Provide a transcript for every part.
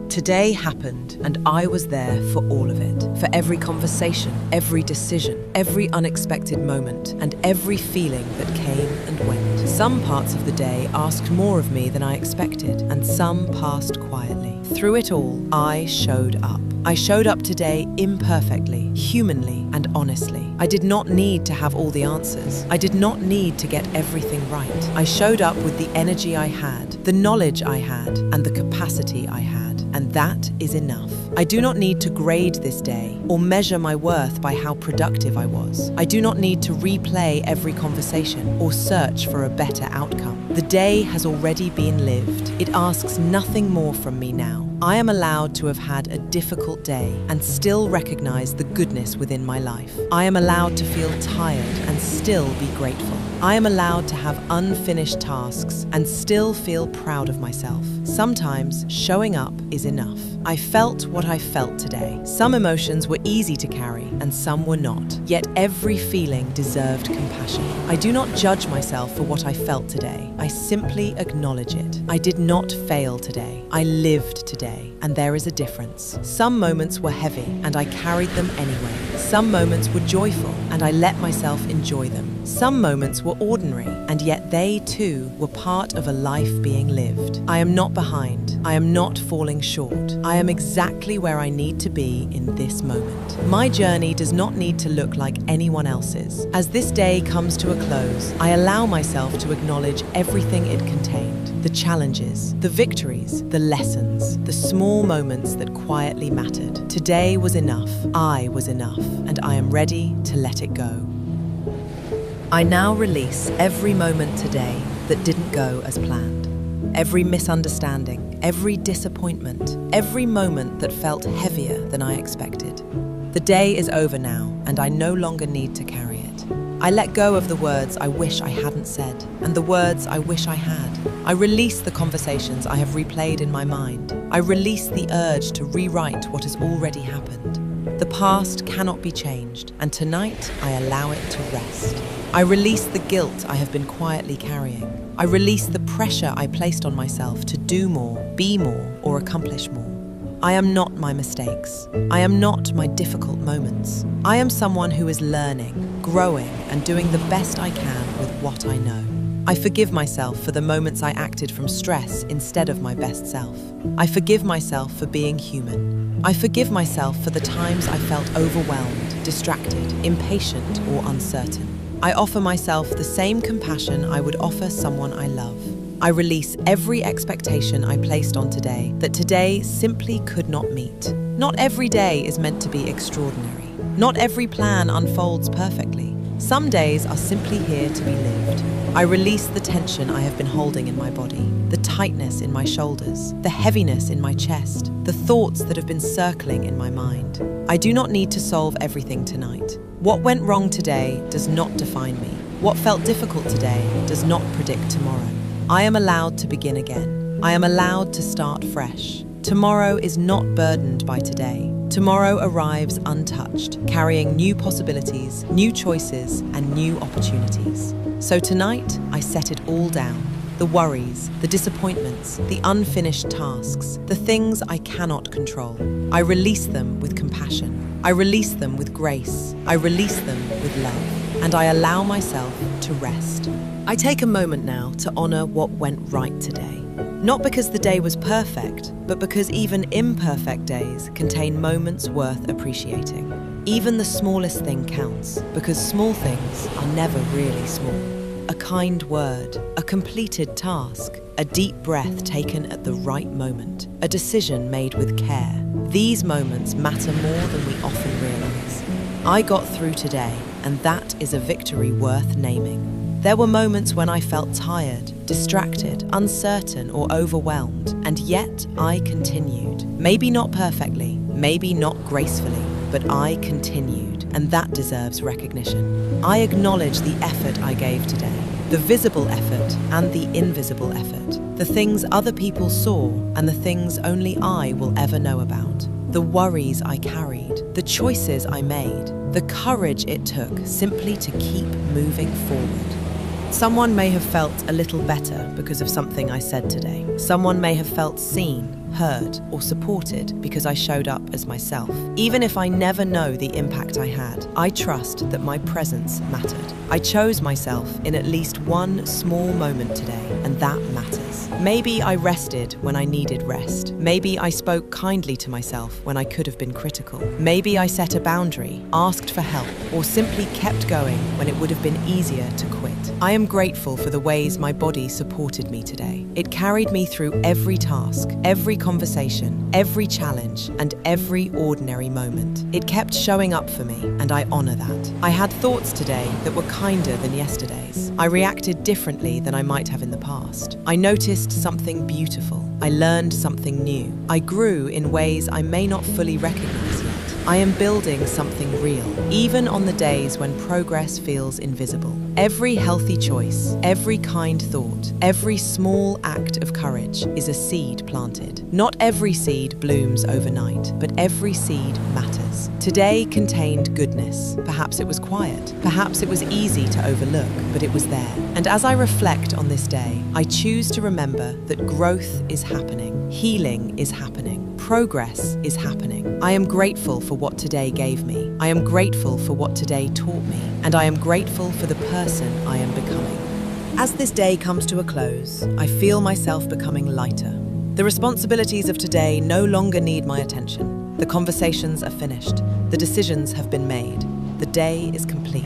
Today happened, and I was there for all of it. For every conversation, every decision, every unexpected moment, and every feeling that came and went. Some parts of the day asked more of me than I expected, and some passed quietly. Through it all, I showed up. I showed up today imperfectly, humanly, and honestly. I did not need to have all the answers. I did not need to get everything right. I showed up with the energy I had, the knowledge I had, and the capacity I had. And that is enough. I do not need to grade this day or measure my worth by how productive I was. I do not need to replay every conversation or search for a better outcome. The day has already been lived. It asks nothing more from me now. I am allowed to have had a difficult day and still recognize the goodness within my life. I am allowed to feel tired and still be grateful. I am allowed to have unfinished tasks and still feel proud of myself. Sometimes showing up is enough. I felt what I felt today. Some emotions were easy to carry and some were not. Yet every feeling deserved compassion. I do not judge myself for what I felt today. I simply acknowledge it. I did not fail today. I lived today, and there is a difference. Some moments were heavy and I carried them anyway. Some moments were joyful and I let myself enjoy them. Some moments were ordinary, and yet they too were part of a life being lived. I am not behind. I am not falling short. I am exactly where I need to be in this moment. My journey does not need to look like anyone else's. As this day comes to a close, I allow myself to acknowledge everything it contained. The challenges, the victories, the lessons, the small moments that quietly mattered. Today was enough. I was enough, and I am ready to let it go. I now release every moment today that didn't go as planned. Every misunderstanding, every disappointment, every moment that felt heavier than I expected. The day is over now, and I no longer need to carry it. I let go of the words I wish I hadn't said, and the words I wish I had. I release the conversations I have replayed in my mind. I release the urge to rewrite what has already happened. The past cannot be changed, and tonight I allow it to rest. I release the guilt I have been quietly carrying. I release the pressure I placed on myself to do more, be more, or accomplish more. I am not my mistakes. I am not my difficult moments. I am someone who is learning, growing, and doing the best I can with what I know. I forgive myself for the moments I acted from stress instead of my best self. I forgive myself for being human. I forgive myself for the times I felt overwhelmed, distracted, impatient, or uncertain. I offer myself the same compassion I would offer someone I love. I release every expectation I placed on today that today simply could not meet. Not every day is meant to be extraordinary. Not every plan unfolds perfectly. Some days are simply here to be lived. I release the tension I have been holding in my body, the tightness in my shoulders, the heaviness in my chest, the thoughts that have been circling in my mind. I do not need to solve everything tonight. What went wrong today does not define me. What felt difficult today does not predict tomorrow. I am allowed to begin again. I am allowed to start fresh. Tomorrow is not burdened by today. Tomorrow arrives untouched, carrying new possibilities, new choices, and new opportunities. So tonight, I set it all down. The worries, the disappointments, the unfinished tasks, the things I cannot control. I release them with compassion. I release them with grace. I release them with love. And I allow myself to rest. I take a moment now to honor what went right today. Not because the day was perfect, but because even imperfect days contain moments worth appreciating. Even the smallest thing counts, because small things are never really small. A kind word, a completed task, a deep breath taken at the right moment, a decision made with care. These moments matter more than we often realize. I got through today, and that is a victory worth naming. There were moments when I felt tired, distracted, uncertain, or overwhelmed, and yet I continued. Maybe not perfectly, maybe not gracefully, but I continued, and that deserves recognition. I acknowledge the effort I gave today, the visible effort and the invisible effort, the things other people saw and the things only I will ever know about, the worries I carried, the choices I made, the courage it took simply to keep moving forward. Someone may have felt a little better because of something I said today. Someone may have felt seen, heard, or supported because I showed up as myself. Even if I never know the impact I had, I trust that my presence mattered. I chose myself in at least one small moment today, and that matters. Maybe I rested when I needed rest. Maybe I spoke kindly to myself when I could have been critical. Maybe I set a boundary, asked for help, or simply kept going when it would have been easier to quit. I am grateful for the ways my body supported me today. It carried me through every task, every conversation, every challenge, and every ordinary moment. It kept showing up for me, and I honor that. I had thoughts today that were kinder than yesterday's. I reacted differently than I might have in the past. I noticed something beautiful. I learned something new. I grew in ways I may not fully recognize yet. I am building something real, even on the days when progress feels invisible. Every healthy choice, every kind thought, every small act of courage is a seed planted. Not every seed blooms overnight, but every seed matters. Today contained goodness. Perhaps it was quiet. Perhaps it was easy to overlook, but it was there. And as I reflect on this day, I choose to remember that growth is happening, healing is happening, progress is happening. I am grateful for what today gave me. I am grateful for what today taught me. And I am grateful for the person I am becoming. As this day comes to a close, I feel myself becoming lighter. The responsibilities of today no longer need my attention. The conversations are finished. The decisions have been made. The day is complete.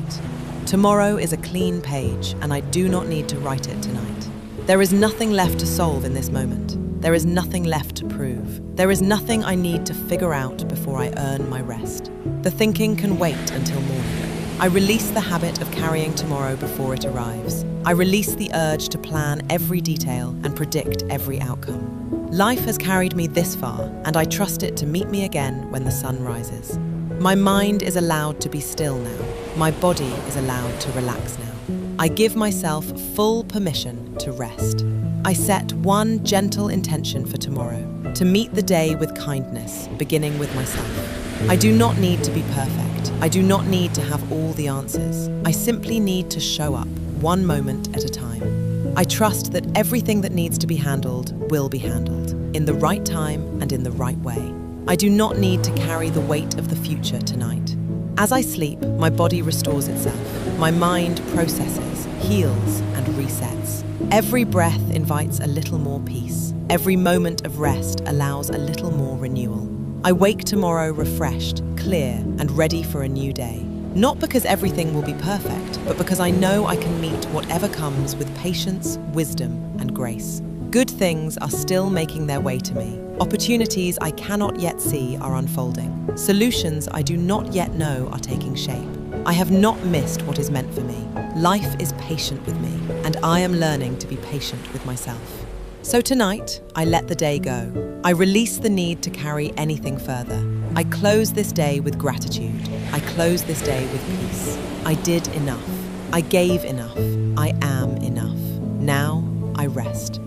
Tomorrow is a clean page, and I do not need to write it tonight. There is nothing left to solve in this moment. There is nothing left to prove. There is nothing I need to figure out before I earn my rest. The thinking can wait until morning. I release the habit of carrying tomorrow before it arrives. I release the urge to plan every detail and predict every outcome. Life has carried me this far, and I trust it to meet me again when the sun rises. My mind is allowed to be still now. My body is allowed to relax now. I give myself full permission to rest. I set one gentle intention for tomorrow, to meet the day with kindness, beginning with myself. I do not need to be perfect. I do not need to have all the answers. I simply need to show up, one moment at a time. I trust that everything that needs to be handled will be handled, in the right time and in the right way. I do not need to carry the weight of the future tonight. As I sleep, my body restores itself. My mind processes, heals, and resets. Every breath invites a little more peace. Every moment of rest allows a little more renewal. I wake tomorrow refreshed, clear, and ready for a new day. Not because everything will be perfect, but because I know I can meet whatever comes with patience, wisdom, and grace. Good things are still making their way to me. Opportunities I cannot yet see are unfolding. Solutions I do not yet know are taking shape. I have not missed what is meant for me. Life is patient with me, and I am learning to be patient with myself. So tonight, I let the day go. I release the need to carry anything further. I close this day with gratitude. I close this day with peace. I did enough. I gave enough. I am enough. Now, I rest.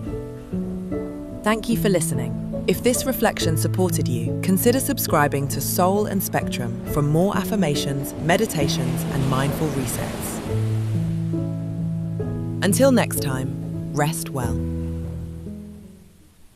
Thank you for listening. If this reflection supported you, consider subscribing to Soul and Spectrum for more affirmations, meditations, and mindful resets. Until next time, rest well.